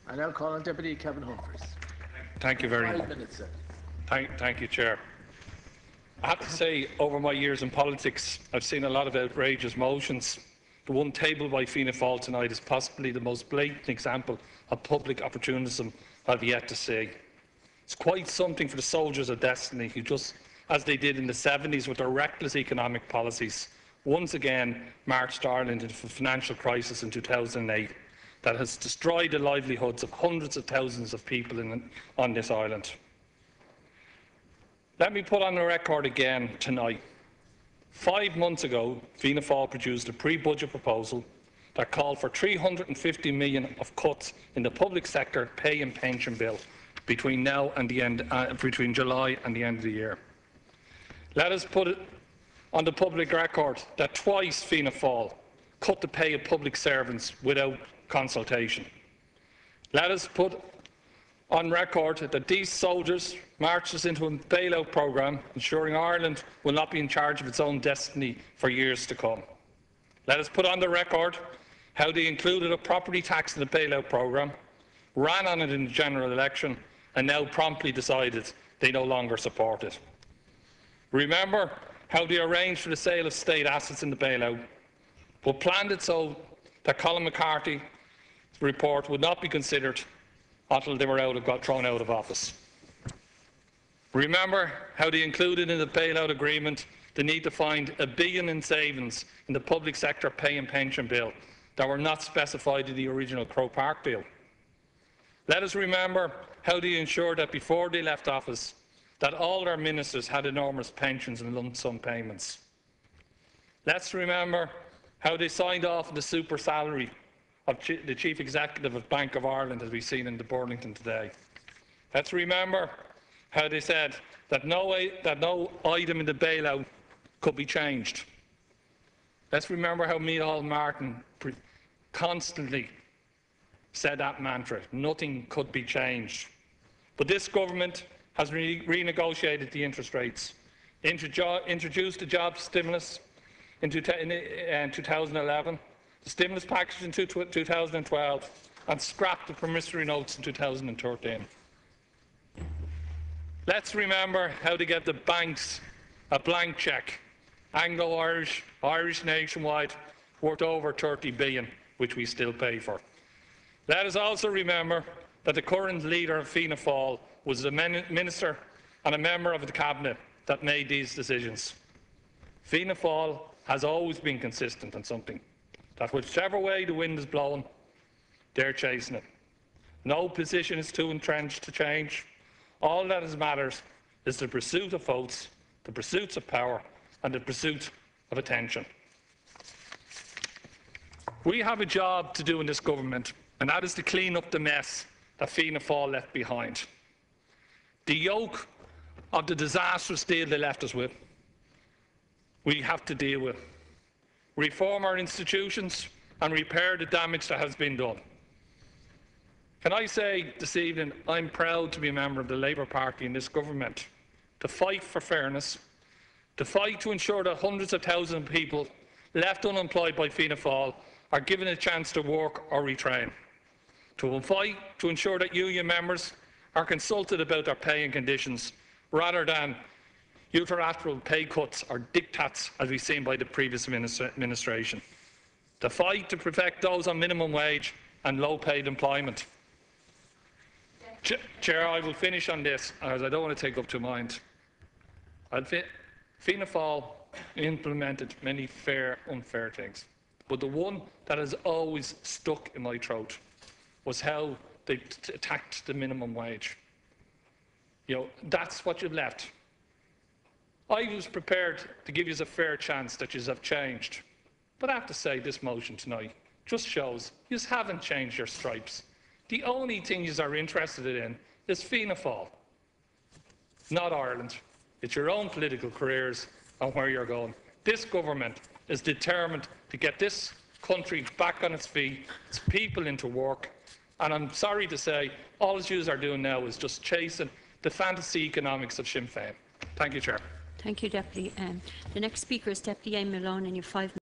I now call on Deputy Kevin Humphreys. Thank you very much. 5 minutes, sir. Thank you, Chair. I have to say, over my years in politics, I've seen a lot of outrageous motions. The one tabled by Fianna Fail tonight is possibly the most blatant example of public opportunism I've yet to see. It's quite something for the soldiers of destiny who, just as they did in the 70s with their reckless economic policies, once again marched Ireland into a financial crisis in 2008 that has destroyed the livelihoods of hundreds of thousands of people on this island. Let me put on the record again tonight. 5 months ago, Fianna Fail produced a pre-budget proposal that called for 350 million of cuts in the public sector pay and pension bill between now and the end, between July and the end of the year. Let us put it on the public record that twice Fianna Fail cut the pay of public servants without consultation. Let us put on record that these soldiers marched us into a bailout programme, ensuring Ireland will not be in charge of its own destiny for years to come. Let us put on the record how they included a property tax in the bailout programme, ran on it in the general election, and now promptly decided they no longer support it. Remember how they arranged for the sale of state assets in the bailout, but planned it so that Colin McCarthy's report would not be considered until they were thrown out of office. Remember how they included in the bailout agreement the need to find $1 billion in savings in the public sector pay and pension bill that were not specified in the original Croke Park bill. Let us remember how they ensured that before they left office that all their ministers had enormous pensions and lump sum payments. Let's remember how they signed off on the super salary of the Chief Executive of Bank of Ireland, as we've seen in the Burlington today. Let's remember how they said that no item in the bailout could be changed. Let's remember how Micheál Martin constantly said that mantra, nothing could be changed. But this government has renegotiated the interest rates, introduced the job stimulus in 2011, the stimulus package in 2012, and scrapped the promissory notes in 2013. Let's remember how they gave the banks a blank cheque, Anglo-Irish, Irish nationwide, worth over 30 billion, which we still pay for. Let us also remember that the current leader of Fianna Fail was a minister and a member of the cabinet that made these decisions. Fianna Fail has always been consistent on something, that whichever way the wind is blowing, they're chasing it. No position is too entrenched to change. All that matters is the pursuit of votes, the pursuit of power, and the pursuit of attention. We have a job to do in this government, and that is to clean up the mess that Fianna Fail left behind. The yoke of the disastrous deal they left us with, we have to deal with. Reform our institutions and repair the damage that has been done. Can I say this evening, I'm proud to be a member of the Labour Party in this government, to fight for fairness, to fight to ensure that hundreds of thousands of people left unemployed by Fianna Fail are given a chance to work or retrain, to fight to ensure that union members are consulted about their pay and conditions, rather than unilateral pay cuts or diktats as we've seen by the previous administration. The fight to protect those on minimum wage and low-paid employment. Chair, I will finish on this, as I don't want to take up too mind. Fianna Fail implemented many fair, unfair things, but the one that has always stuck in my throat was how they attacked the minimum wage. You know, that's what you've left. I was prepared to give you a fair chance that you have changed. But I have to say, this motion tonight just shows you haven't changed your stripes. The only thing you are interested in is Fianna Fail, not Ireland. It's your own political careers and where you're going. This government is determined to get this country back on its feet, its people into work. And I'm sorry to say, all you are doing now is just chasing the fantasy economics of Sinn Féin. Thank you, Chair. Thank you, Deputy. The next speaker is Deputy Malone, and you have 5 minutes.